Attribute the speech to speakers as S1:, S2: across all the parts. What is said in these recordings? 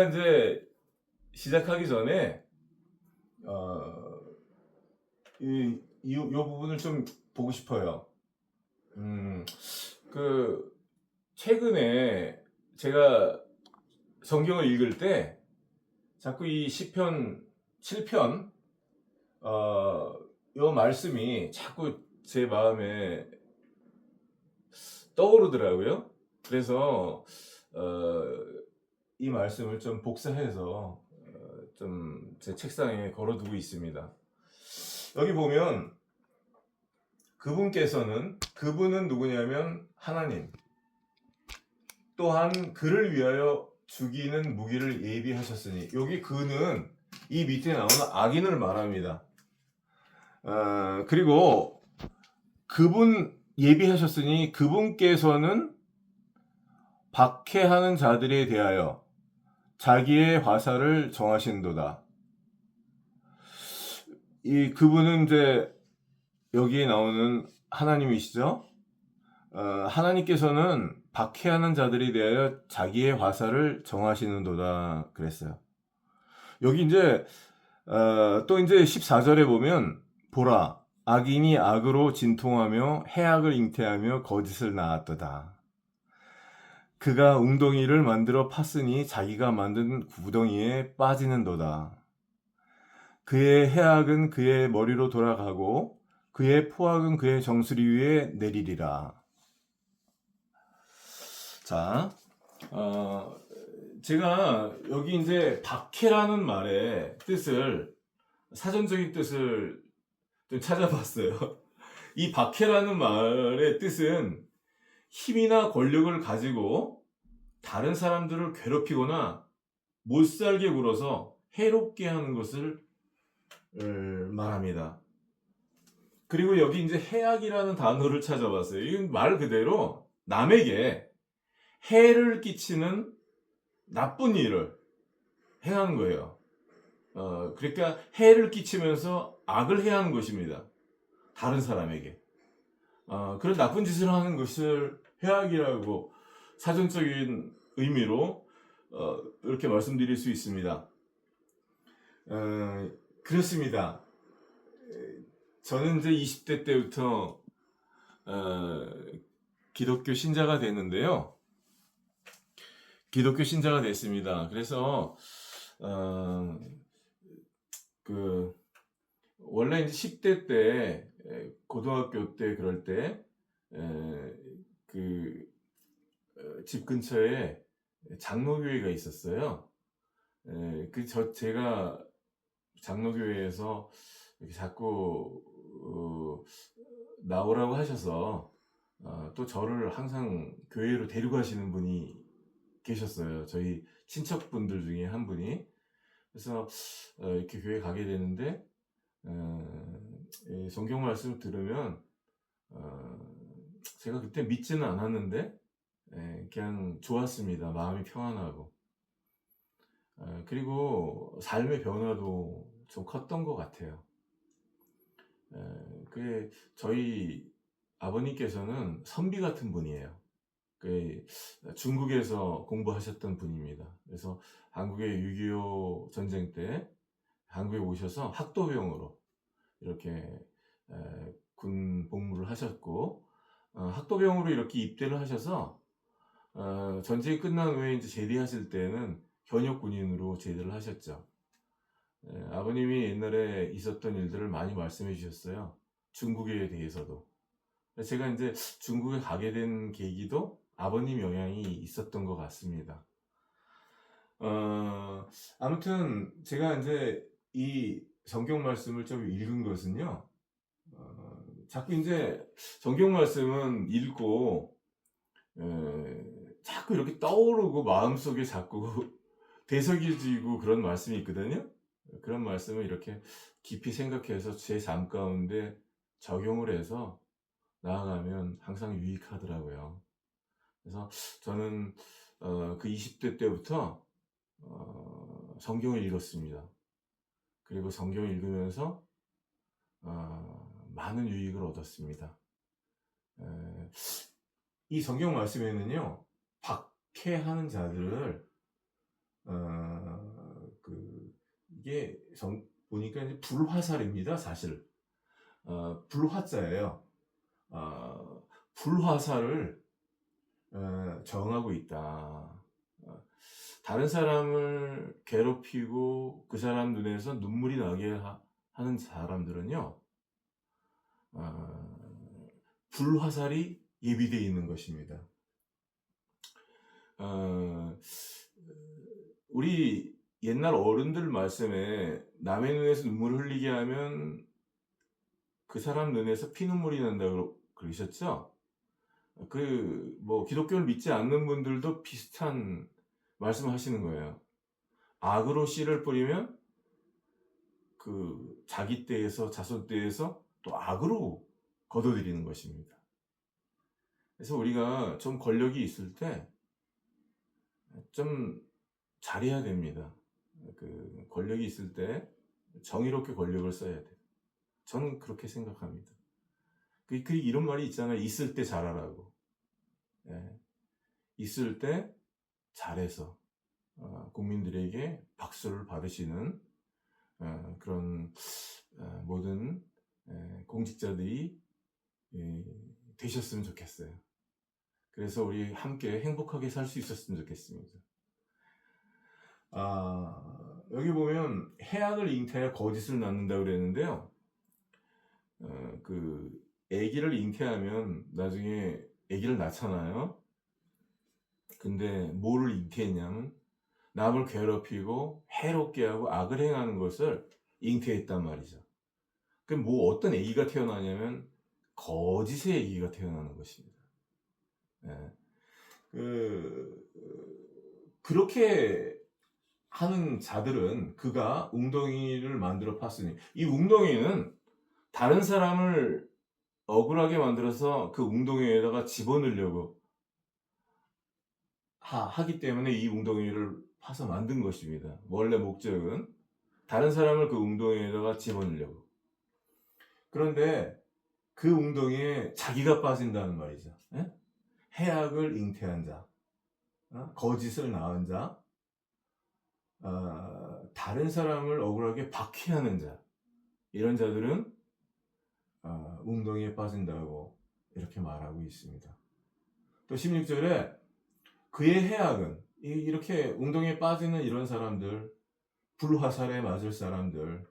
S1: 이제 시작하기 전에 어, 요 부분을 좀 보고 싶어요. 음, 그 최근에 제가 성경을 읽을 때 자꾸 이 시편 7편 요 말씀이 자꾸 제 마음에 떠오르더라고요. 그래서 어, 이 말씀을 좀 복사해서 좀 제 책상에 걸어두고 있습니다. 여기 보면 그분은 누구냐면 하나님, 또한 그를 위하여 죽이는 무기를 예비하셨으니, 여기 그는 이 밑에 나오는 악인을 말합니다. 그리고 그분 예비하셨으니 그분께서는 박해하는 자들에 대하여 자기의 화살을 정하신도다. 이 그분은 이제 여기에 나오는 하나님이시죠. 하나님께서는 박해하는 자들에 대하여 자기의 화살을 정하시는도다 그랬어요. 여기 이제 또 이제 14절에 보면 보라 악인이 악으로 진통하며 해악을 잉태하며 거짓을 낳았도다. 그가 웅덩이를 만들어 팠으니 자기가 만든 구덩이에 빠지는도다. 그의 해악은 그의 머리로 돌아가고 그의 포악은 그의 정수리 위에 내리리라. 자, 제가 여기 이제 박해라는 말의 뜻을, 사전적인 뜻을 좀 찾아봤어요. 이 박해라는 말의 뜻은 힘이나 권력을 가지고 다른 사람들을 괴롭히거나 못살게 굴어서 해롭게 하는 것을 말합니다. 그리고 여기 이제 해악이라는 단어를 찾아봤어요. 이건 말 그대로 남에게 해를 끼치는 나쁜 일을 행하는 거예요. 그러니까 해를 끼치면서 악을 해하는 것입니다. 다른 사람에게. 그런 나쁜 짓을 하는 것을 해악이라고 사전적인 의미로 이렇게 말씀드릴 수 있습니다. 그렇습니다. 저는 이제 20대 때부터 기독교 신자가 됐는데요. 기독교 신자가 됐습니다. 그래서 원래 이제 10대 때, 고등학교 때 그럴 때, 집 근처에 장로교회가 있었어요. 제가 장로교회에서 이렇게 자꾸 나오라고 하셔서 또 저를 항상 교회로 데려가시는 분이 계셨어요. 저희 친척분들 중에 한 분이. 그래서 이렇게 교회 가게 되는데 성경 말씀을 들으면 제가 그때 믿지는 않았는데 그냥 좋았습니다. 마음이 평안하고. 그리고 삶의 변화도 좀 컸던 것 같아요. 저희 아버님께서는 선비 같은 분이에요. 중국에서 공부하셨던 분입니다. 그래서 한국의 6.25 전쟁 때 한국에 오셔서 학도병으로 이렇게 군 복무를 하셨고, 학도병으로 이렇게 입대를 하셔서 전쟁이 끝난 후에 이제 제대하실 때는 현역 군인으로 제대를 하셨죠. 아버님이 옛날에 있었던 일들을 많이 말씀해 주셨어요. 중국에 대해서도. 제가 이제 중국에 가게 된 계기도 아버님 영향이 있었던 것 같습니다. 아무튼 제가 이제 이 성경 말씀을 좀 읽은 것은요, 자꾸 이제 성경 말씀은 읽고 자꾸 이렇게 떠오르고 마음속에 자꾸 되새겨지고 그런 말씀이 있거든요. 그런 말씀을 이렇게 깊이 생각해서 제 삶 가운데 적용을 해서 나아가면 항상 유익하더라고요. 그래서 저는 그 20대 때부터 성경을 읽었습니다. 그리고 성경을 읽으면서 많은 유익을 얻었습니다. 이 성경 말씀에는요, 박해하는 자들을 이게 보니까 이제 불화살입니다, 사실. 불화자예요. 불화살을 정하고 있다. 다른 사람을 괴롭히고 그 사람 눈에서 눈물이 나게 하는 사람들은요, 불화살이 예비되어 있는 것입니다. 우리 옛날 어른들 말씀에 남의 눈에서 눈물을 흘리게 하면 그 사람 눈에서 피눈물이 난다고 그러셨죠? 기독교를 믿지 않는 분들도 비슷한 말씀을 하시는 거예요. 악으로 씨를 뿌리면 자기 떼에서, 자손 떼에서 또 악으로 거둬들이는 것입니다. 그래서 우리가 좀 권력이 있을 때 좀 잘해야 됩니다. 권력이 있을 때 정의롭게 권력을 써야 돼요. 저는 그렇게 생각합니다. 이런 말이 있잖아요. 있을 때 잘하라고. 예. 있을 때 잘해서 국민들에게 박수를 받으시는 그런 모든 공직자들이 되셨으면 좋겠어요. 그래서 우리 함께 행복하게 살 수 있었으면 좋겠습니다. 여기 보면 해악을 잉태하여 거짓을 낳는다고 그랬는데요. 아기를 잉태하면 나중에 아기를 낳잖아요. 근데 뭐를 잉태했냐면 남을 괴롭히고 해롭게 하고 악을 행하는 것을 잉태했단 말이죠. 그럼 어떤 아기가 태어나냐면 거짓의 아기가 태어나는 것입니다. 그렇게 하는 자들은 그가 웅덩이를 만들어 팠으니, 이 웅덩이는 다른 사람을 억울하게 만들어서 그 웅덩이에다가 집어넣으려고 하기 때문에 이 웅덩이를 파서 만든 것입니다. 원래 목적은 다른 사람을 그 웅덩이에다가 집어넣으려고. 그런데 그 웅덩이에 자기가 빠진다는 말이죠. 해악을 잉태한 자, 거짓을 낳은 자, 다른 사람을 억울하게 박해하는 자, 이런 자들은 웅덩이에 빠진다고 이렇게 말하고 있습니다. 또 16절에 그의 해악은, 이렇게 웅덩이에 빠지는 이런 사람들, 불화살에 맞을 사람들,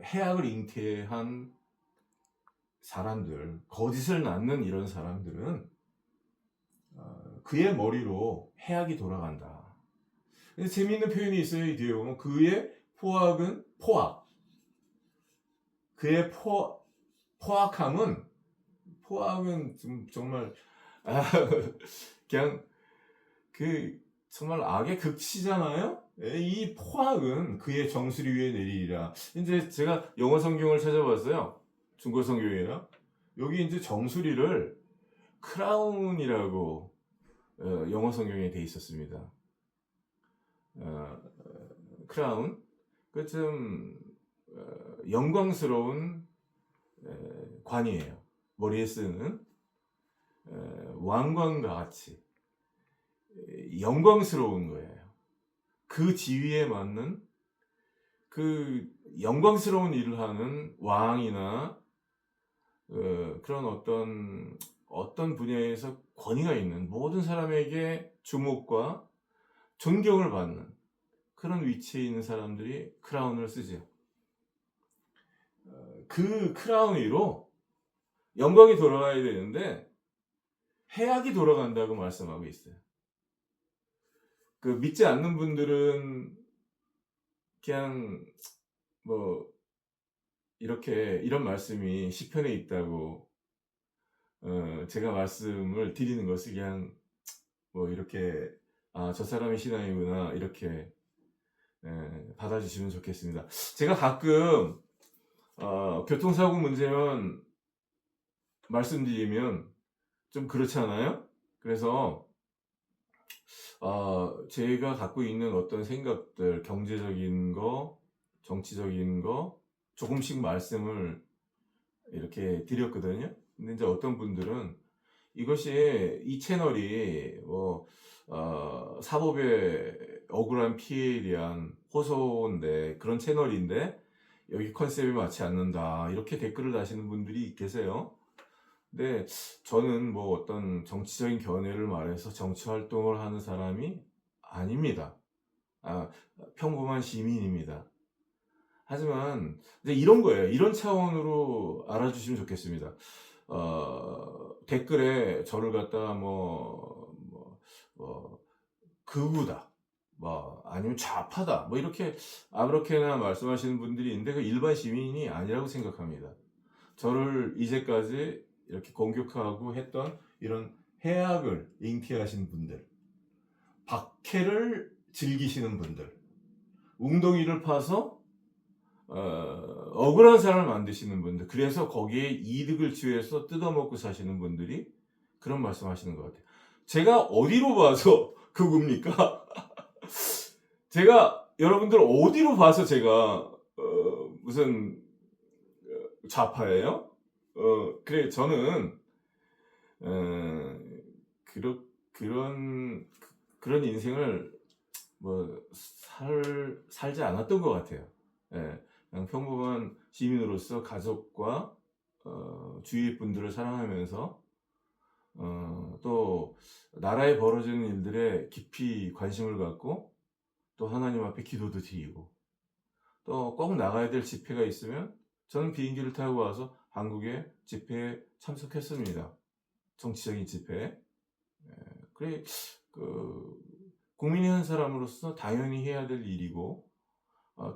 S1: 해악을 잉태한 사람들, 거짓을 낳는 이런 사람들은 그의 머리로 해악이 돌아간다. 근데 재미있는 표현이 있어요. 이 뒤에 보면 그의 포악은 포악. 그의 포악함은 정말 그냥 정말 악의 극치잖아요. 이 포악은 그의 정수리 위에 내리리라. 이제 제가 영어 성경을 찾아봤어요. 중고 성경이라. 여기 이제 정수리를 크라운이라고 영어 성경에 돼 있었습니다. 크라운, 좀 영광스러운 관이에요. 머리에 쓰는 왕관과 같이 영광스러운 거예요. 그 지위에 맞는 영광스러운 일을 하는 왕이나 그런 어떤 분야에서 권위가 있는 모든 사람에게 주목과 존경을 받는 그런 위치에 있는 사람들이 크라운을 쓰죠. 그 크라운 위로 영광이 돌아가야 되는데 해악이 돌아간다고 말씀하고 있어요. 믿지 않는 분들은 그냥 이런 말씀이 시편에 있다고 제가 말씀을 드리는 것을 그냥 이렇게 저 사람의 신앙이구나 이렇게 받아주시면 좋겠습니다. 제가 가끔 교통사고 문제만 말씀드리면 좀 그렇잖아요. 그래서 제가 갖고 있는 어떤 생각들, 경제적인 거, 정치적인 거 조금씩 말씀을 이렇게 드렸거든요. 근데 이제 어떤 분들은 이 채널이 사법의 억울한 피해에 대한 호소인데, 그런 채널인데 여기 컨셉에 맞지 않는다, 이렇게 댓글을 다시는 분들이 계세요. 근데 저는 뭐 어떤 정치적인 견해를 말해서 정치 활동을 하는 사람이 아닙니다. 아, 평범한 시민입니다. 하지만 이제 이런 거예요. 이런 차원으로 알아주시면 좋겠습니다. 댓글에 저를 갖다가 극우다, 뭐 아니면 좌파다, 뭐 이렇게 아무렇게나 말씀하시는 분들이 있는데, 그 일반 시민이 아니라고 생각합니다. 저를 이제까지 이렇게 공격하고 했던 이런 해악을 잉태하신 분들, 박해를 즐기시는 분들, 웅덩이를 파서 억울한 사람을 만드시는 분들, 그래서 거기에 이득을 취해서 뜯어먹고 사시는 분들이 그런 말씀하시는 것 같아요. 제가 어디로 봐서 극우입니까? 제가, 여러분들 어디로 봐서 제가 무슨 좌파예요? 그래, 저는 그런 인생을 살지 않았던 것 같아요. 예, 그냥 평범한 시민으로서 가족과 주위 분들을 사랑하면서 또 나라에 벌어지는 일들에 깊이 관심을 갖고, 또 하나님 앞에 기도도 드리고, 또 꼭 나가야 될 집회가 있으면 저는 비행기를 타고 와서 한국의 집회에 참석했습니다. 정치적인 집회. 그래, 국민의 한 사람으로서 당연히 해야 될 일이고,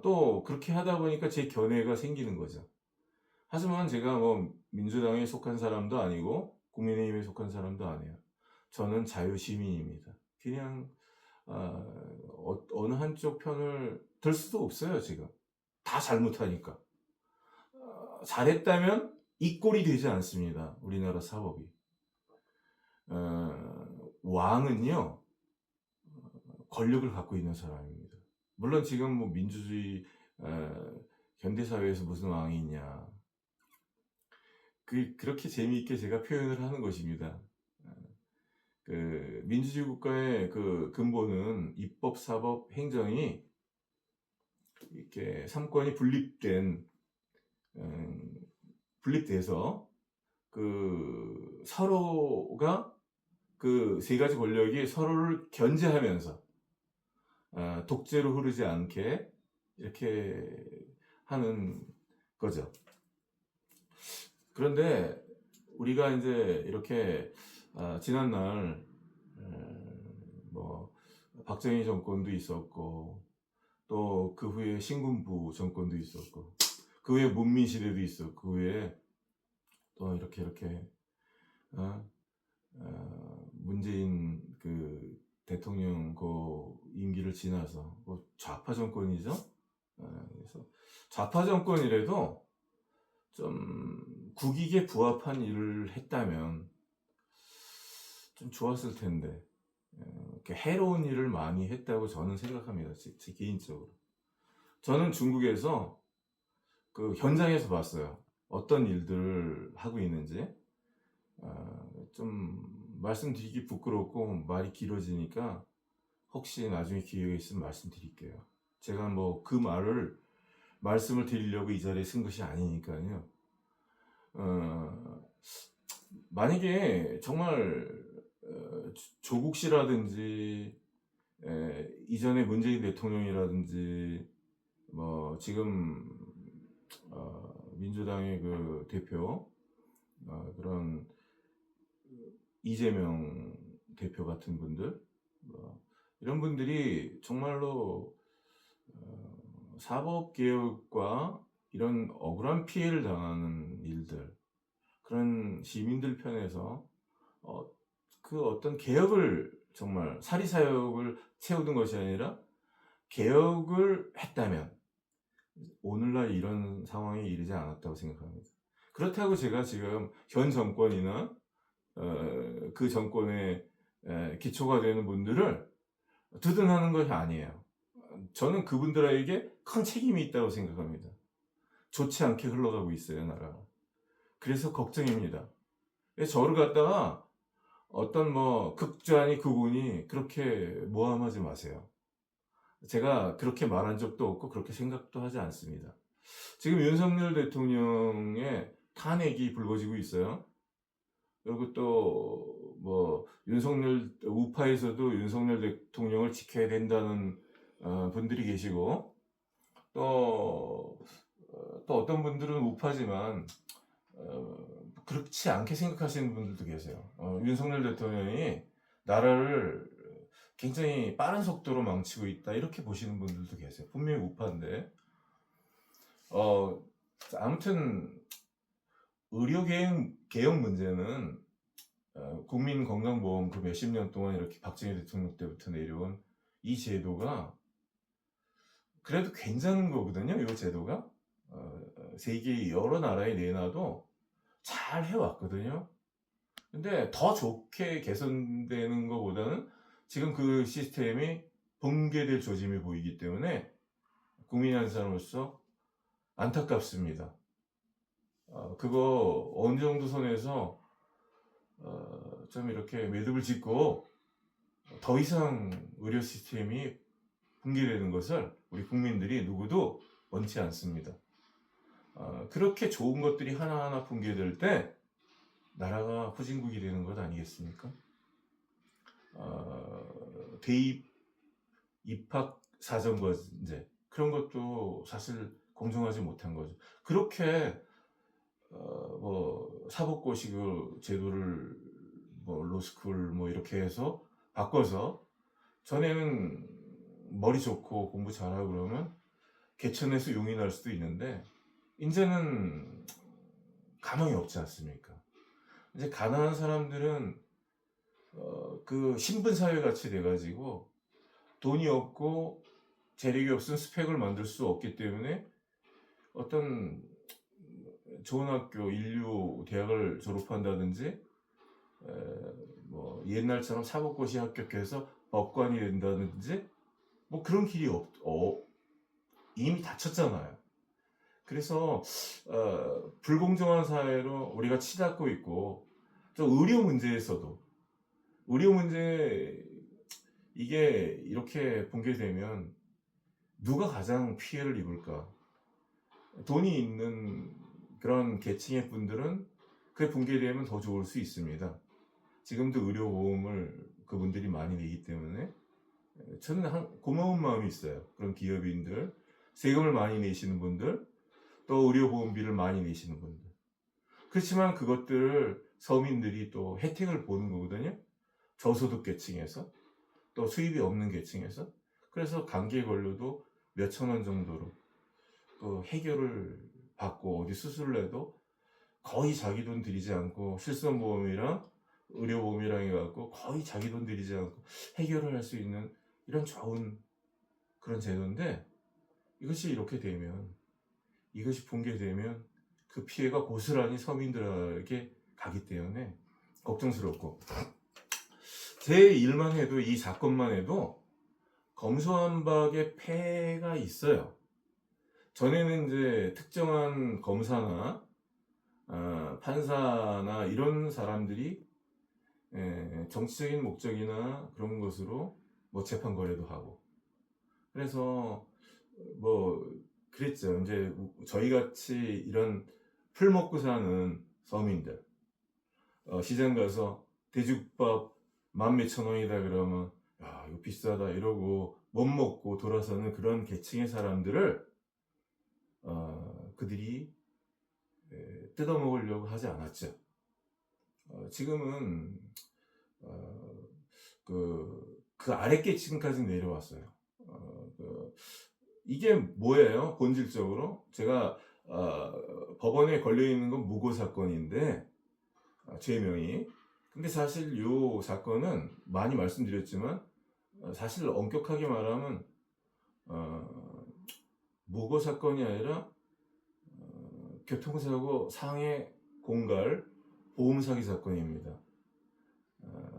S1: 또 그렇게 하다 보니까 제 견해가 생기는 거죠. 하지만 제가 뭐 민주당에 속한 사람도 아니고 국민의힘에 속한 사람도 아니에요. 저는 자유시민입니다. 그냥 어느 한쪽 편을 들 수도 없어요. 지금 다 잘못하니까. 잘했다면 이 꼴이 되지 않습니다. 우리나라 사법이. 왕은요, 권력을 갖고 있는 사람입니다. 물론 지금 뭐 민주주의 현대사회에서 무슨 왕이 있냐, 그렇게 재미있게 제가 표현을 하는 것입니다. 그 민주주의 국가의 그 근본은 입법, 사법, 행정이 이렇게 삼권이 분립돼서 그 서로가, 그 세 가지 권력이 서로를 견제하면서 독재로 흐르지 않게 이렇게 하는 거죠. 그런데 우리가 이제 이렇게 지난날 뭐 박정희 정권도 있었고, 또 그 후에 신군부 정권도 있었고, 그 후에 문민시대도 있었고, 그 후에 또 이렇게 문재인 그 대통령 그 임기를 지나서 좌파 정권이죠. 그래서 좌파 정권이라도 좀 국익에 부합한 일을 했다면 좀 좋았을 텐데, 이렇게 해로운 일을 많이 했다고 저는 생각합니다. 제 개인적으로. 저는 중국에서 그 현장에서 봤어요. 어떤 일들을 하고 있는지. 좀 말씀드리기 부끄럽고 말이 길어지니까 혹시 나중에 기회가 있으면 말씀드릴게요. 제가 뭐 그 말씀을 드리려고 이 자리에 쓴 것이 아니니까요. 만약에 정말 조국 씨라든지 이전에 문재인 대통령이라든지 뭐 지금 민주당의 그 대표, 그런 이재명 대표 같은 분들, 이런 분들이 정말로 사법개혁과 이런 억울한 피해를 당하는 일들, 그런 시민들 편에서 그 어떤 개혁을, 정말 사리사욕을 채우는 것이 아니라 개혁을 했다면 오늘날 이런 상황에 이르지 않았다고 생각합니다. 그렇다고 제가 지금 현 정권이나 그 정권의 기초가 되는 분들을 두둔하는 것이 아니에요. 저는 그분들에게 큰 책임이 있다고 생각합니다. 좋지 않게 흘러가고 있어요, 나라가. 그래서 걱정입니다. 저를 갖다가 어떤 뭐 극좌니 극우니 그렇게 모함하지 마세요. 제가 그렇게 말한 적도 없고 그렇게 생각도 하지 않습니다. 지금 윤석열 대통령의 탄핵이 불거지고 있어요. 그리고 또 뭐 윤석열 우파에서도 윤석열 대통령을 지켜야 된다는 분들이 계시고, 또 어떤 분들은 우파지만 그렇지 않게 생각하시는 분들도 계세요. 윤석열 대통령이 나라를 굉장히 빠른 속도로 망치고 있다 이렇게 보시는 분들도 계세요. 분명히 우파인데 아무튼 의료개혁 문제는 국민건강보험 그 몇십 년 동안 이렇게 박정희 대통령 때부터 내려온 이 제도가 그래도 괜찮은 거거든요. 이 제도가 세계 여러 나라에 내놔도 잘 해왔거든요. 근데 더 좋게 개선되는 것보다는 지금 그 시스템이 붕괴될 조짐이 보이기 때문에 국민 한 사람으로서 안타깝습니다. 그거 어느 정도 선에서 좀 이렇게 매듭을 짓고 더 이상 의료 시스템이 붕괴되는 것을 우리 국민들이 누구도 원치 않습니다. 그렇게 좋은 것들이 하나하나 붕괴될 때 나라가 후진국이 되는 것 아니겠습니까? 대입, 입학 사정과제 그런 것도 사실 공정하지 못한 거죠. 그렇게 뭐 사법고시 제도를 뭐 로스쿨 뭐 이렇게 해서 바꿔서, 전에는 머리 좋고 공부 잘하고 그러면 개천에서 용이 날 수도 있는데 이제는 가망이 없지 않습니까? 이제 가난한 사람들은 그 신분사회 같이 돼가지고 돈이 없고 재력이 없으면 스펙을 만들 수 없기 때문에 어떤 좋은 학교, 인류 대학을 졸업한다든지 뭐 옛날처럼 사법고시 합격해서 법관이 된다든지 뭐 그런 길이 이미 닫혔잖아요. 그래서 불공정한 사회로 우리가 치닫고 있고, 또 의료 문제에서도 의료 문제 이게 이렇게 붕괴되면 누가 가장 피해를 입을까? 돈이 있는 그런 계층의 분들은 그게 붕괴되면 더 좋을 수 있습니다. 지금도 의료보험을 그분들이 많이 내기 때문에 저는 고마운 마음이 있어요. 그런 기업인들, 세금을 많이 내시는 분들, 또 의료보험비를 많이 내시는 분들. 그렇지만 그것들을 서민들이 또 혜택을 보는 거거든요. 저소득 계층에서, 또 수입이 없는 계층에서. 그래서 감기에 걸려도 몇천 원 정도로 또 해결을 받고, 어디 수술을 해도 거의 자기 돈 들이지 않고, 실손보험이랑 의료보험이랑 해갖고 거의 자기 돈 들이지 않고 해결을 할 수 있는 이런 좋은 그런 제도인데, 이것이 이렇게 되면, 이것이 붕괴되면 그 피해가 고스란히 서민들에게 가기 때문에 걱정스럽고, 제 일만 해도, 이 사건만 해도 검소한박의 폐해가 있어요. 전에는 이제 특정한 검사나 판사나 이런 사람들이 정치적인 목적이나 그런 것으로 뭐 재판 거래도 하고, 그래서 뭐 그랬죠. 이제 저희 같이 이런 풀 먹고 사는 서민들, 시장 가서 돼지국밥 14,000원이다 그러면 야 이거 비싸다 이러고 못 먹고 돌아서는 그런 계층의 사람들을 그들이 뜯어먹으려고 하지 않았죠. 지금은 그 아래 계층까지 내려왔어요. 이게 뭐예요? 본질적으로 제가 법원에 걸려있는 건 무고 사건인데, 죄명이. 근데 사실 이 사건은 많이 말씀드렸지만 사실 엄격하게 말하면 무고 사건이 아니라 교통사고 상해 공갈 보험 사기 사건입니다.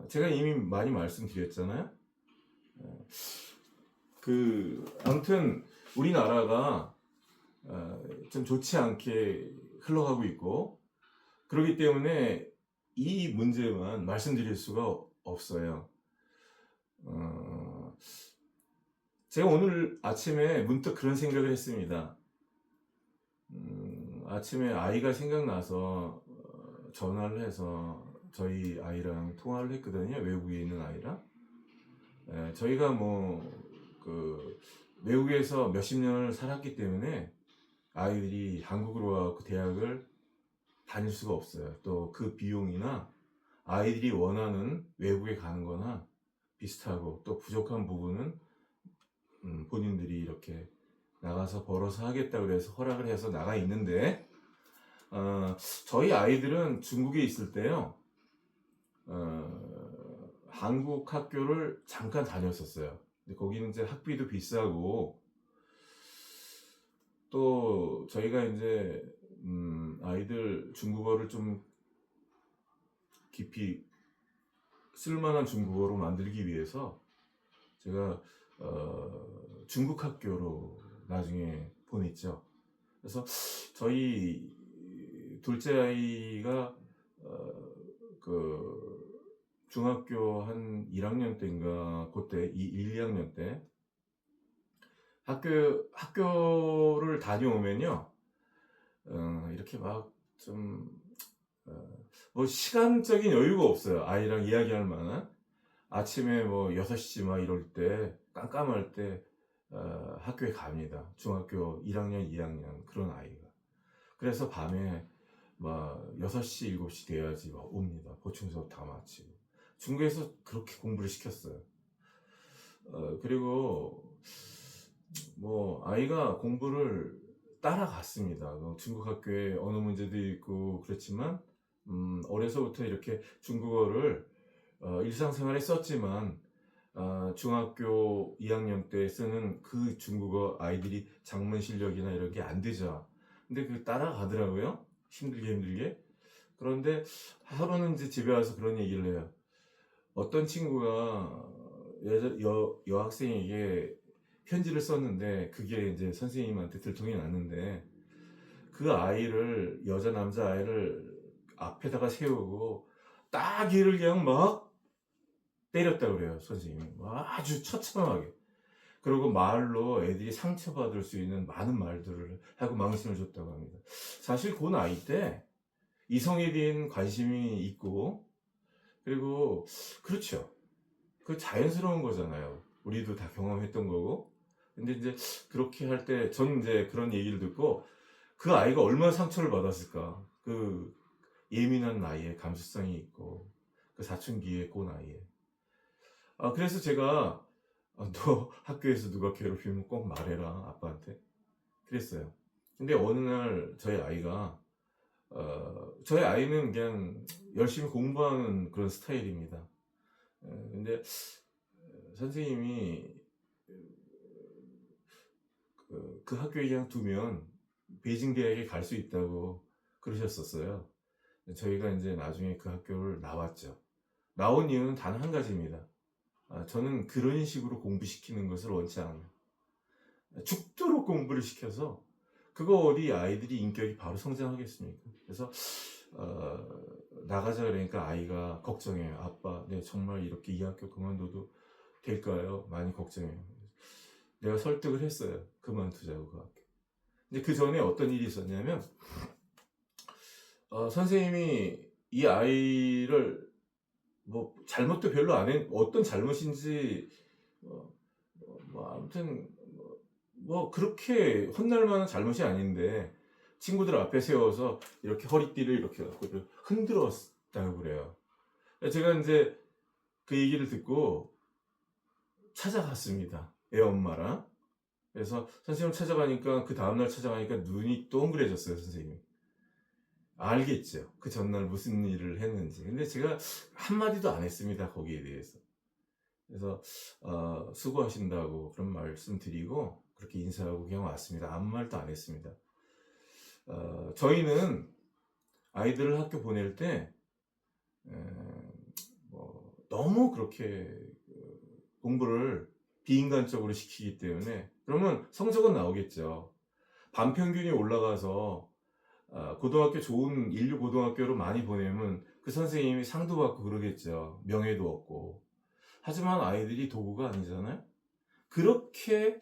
S1: 제가 이미 많이 말씀드렸잖아요. 아무튼 우리나라가 좀 좋지 않게 흘러가고 있고, 그렇기 때문에 이 문제만 말씀드릴 수가 없어요. 어, 제가 오늘 아침에 문득 그런 생각을 했습니다. 아침에 아이가 생각나서 전화를 해서 저희 아이랑 통화를 했거든요. 외국에 있는 아이랑. 저희가 외국에서 몇십 년을 살았기 때문에 아이들이 한국으로 와서 대학을 다닐 수가 없어요. 또 그 비용이나 아이들이 원하는 외국에 가는 거나 비슷하고, 또 부족한 부분은 본인들이 이렇게 나가서 벌어서 하겠다고 해서 허락을 해서 나가 있는데, 저희 아이들은 중국에 있을 때요, 한국 학교를 잠깐 다녔었어요. 근데 거기는 이제 학비도 비싸고, 또 저희가 이제 아이들 중국어를 좀 깊이 쓸만한 중국어로 만들기 위해서 제가 중국 학교로 나중에 보냈죠. 그래서 저희 둘째 아이가 중학교 한 1학년 때인가 그때 1, 2학년 때 학교를 다녀오면요, 이렇게 뭐 시간적인 여유가 없어요. 아이랑 이야기할 만한. 아침에 6시 막 이럴 때, 깜깜할 때 학교에 갑니다. 중학교 1학년, 2학년 그런 아이가. 그래서 밤에 막 6시, 7시 돼야지 막 옵니다. 보충 수업 다 마치고. 중국에서 그렇게 공부를 시켰어요. 그리고 아이가 공부를 따라갔습니다. 중국 학교에 언어 문제도 있고 그렇지만, 어려서부터 이렇게 중국어를 일상생활에 썼지만, 중학교 2학년 때 쓰는 그 중국어 아이들이 작문 실력이나 이런 게 안 되죠. 근데 따라가더라고요. 힘들게. 그런데 하루는 이제 집에 와서 그런 얘기를 해요. 어떤 친구가 여학생에게 편지를 썼는데, 그게 이제 선생님한테 들통이 났는데, 그 아이를, 여자 남자 아이를 앞에다가 세우고 따귀를 그냥 막 때렸다고 그래요, 선생님이. 아주 처참하게. 그리고 말로 애들이 상처받을 수 있는 많은 말들을 하고 망신을 줬다고 합니다. 사실 그 나이 때 이성에 대한 관심이 있고, 그리고 그렇죠. 그 자연스러운 거잖아요. 우리도 다 경험했던 거고. 근데 이제 그렇게 할 때 저는 이제 그런 얘기를 듣고, 그 아이가 얼마나 상처를 받았을까. 그 예민한 나이에 감수성이 있고, 그 사춘기에 그 나이에. 그래서 제가 너 학교에서 누가 괴롭히면 꼭 말해라, 아빠한테. 그랬어요. 근데 어느 날 저희 아이는 그냥 열심히 공부하는 그런 스타일입니다. 근데 선생님이 그 학교에 그냥 두면 베이징 대학에 갈 수 있다고 그러셨었어요. 저희가 이제 나중에 그 학교를 나왔죠. 나온 이유는 단 한 가지입니다. 저는 그런 식으로 공부시키는 것을 원치 않아요. 죽도록 공부를 시켜서 그거 어디 아이들이 인격이 바로 성장하겠습니까? 그래서 나가자 그러니까 아이가 걱정해요. 아빠, 네, 정말 이렇게 이 학교 그만둬도 될까요? 많이 걱정해요. 내가 설득을 했어요. 그만두자고, 그 학교. 근데 그 전에 어떤 일이 있었냐면, 선생님이 이 아이를 잘못도 별로 안 했, 어떤 잘못인지 아무튼 그렇게 혼날 만한 잘못이 아닌데, 친구들 앞에 세워서 이렇게 허리띠를 이렇게 갖고 흔들었다고 그래요. 제가 이제 그 얘기를 듣고 찾아갔습니다. 애 엄마랑. 그래서 선생님을 찾아가니까, 그 다음날 찾아가니까 눈이 동그래졌어요, 선생님이. 알겠죠. 그 전날 무슨 일을 했는지. 근데 제가 한마디도 안 했습니다, 거기에 대해서. 그래서 수고하신다고 그런 말씀 드리고 그렇게 인사하고 그냥 왔습니다. 아무 말도 안 했습니다. 저희는 아이들을 학교 보낼 때 너무 그렇게 공부를 비인간적으로 시키기 때문에, 그러면 성적은 나오겠죠. 반평균이 올라가서 고등학교, 좋은 인류 고등학교로 많이 보내면 그 선생님이 상도 받고 그러겠죠. 명예도 얻고. 하지만 아이들이 도구가 아니잖아요. 그렇게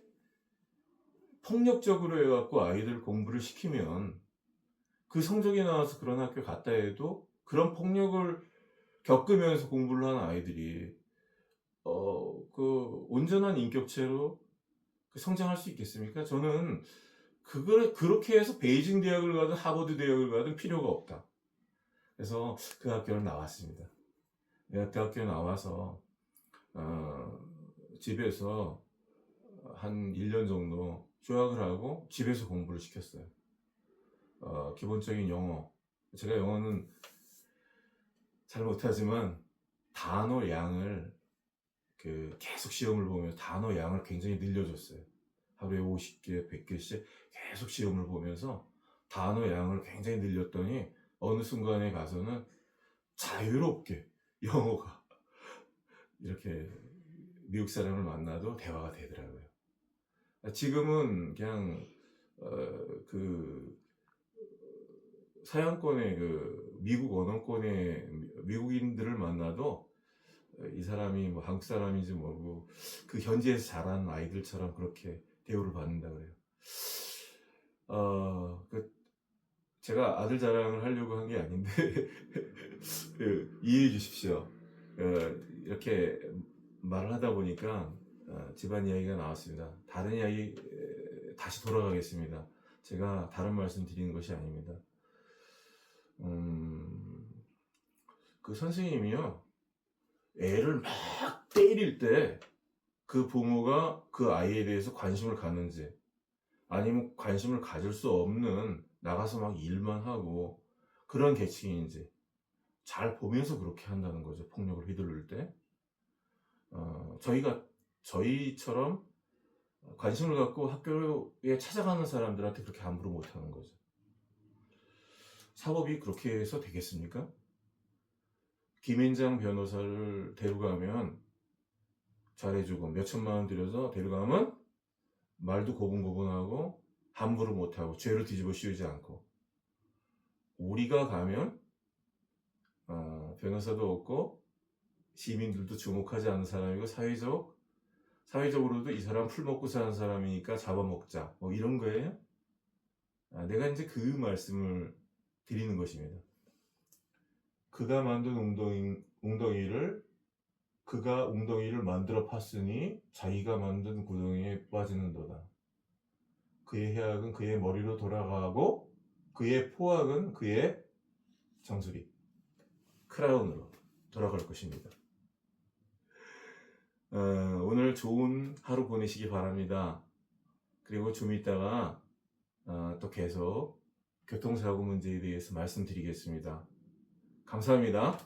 S1: 폭력적으로 해갖고 아이들 공부를 시키면 그 성적이 나와서 그런 학교 갔다 해도 그런 폭력을 겪으면서 공부를 하는 아이들이 그 온전한 인격체로 성장할 수 있겠습니까? 저는 그걸 그렇게 해서 베이징 대학을 가든 하버드 대학을 가든 필요가 없다. 그래서 그 학교를 나왔습니다. 내가 그 학교에 나와서 집에서 한 1년 정도 휴학을 하고 집에서 공부를 시켰어요. 기본적인 영어. 제가 영어는 잘 못하지만 단어 양을 계속 시험을 보면서 단어 양을 굉장히 늘려줬어요. 하루에 50개, 100개씩 계속 시험을 보면서 단어 양을 굉장히 늘렸더니 어느 순간에 가서는 자유롭게 영어가 이렇게 미국 사람을 만나도 대화가 되더라고요. 지금은 그냥 그 서양권의 그 미국 언어권의 미국인들을 만나도 이 사람이 뭐 한국 사람인지 모르고 그 현지에서 자란 아이들처럼 그렇게 대우를 받는다 그래요. 제가 아들 자랑을 하려고 한 게 아닌데 이해해 주십시오. 이렇게 말을 하다 보니까 집안 이야기가 나왔습니다. 다른 이야기 다시 돌아가겠습니다. 제가 다른 말씀 드리는 것이 아닙니다. 그 선생님이요, 애를 막 때릴 때 그 부모가 그 아이에 대해서 관심을 갖는지 아니면 관심을 가질 수 없는 나가서 막 일만 하고 그런 계층인지 잘 보면서 그렇게 한다는 거죠. 폭력을 휘두를 때 저희처럼 관심을 갖고 학교에 찾아가는 사람들한테 그렇게 함부로 못하는 거죠. 사법이 그렇게 해서 되겠습니까? 김앤장 변호사를 데려가면 잘해주고 몇천만 원 들여서 데려가면 말도 고분고분하고 함부로 못하고 죄를 뒤집어 씌우지 않고, 우리가 가면 변호사도 없고 시민들도 주목하지 않는 사람이고 사회적으로도 이 사람 풀 먹고 사는 사람이니까 잡아먹자 뭐 이런 거예요. 내가 이제 그 말씀을 드리는 것입니다. 그가 만든 그가 웅덩이를 만들어 팠으니 자기가 만든 구덩이에 빠지는도다. 그의 해악은 그의 머리로 돌아가고 그의 포악은 그의 정수리 크라운으로 돌아갈 것입니다. 오늘 좋은 하루 보내시기 바랍니다. 그리고 좀 이따가 또 계속 교통사고 문제에 대해서 말씀드리겠습니다. 감사합니다.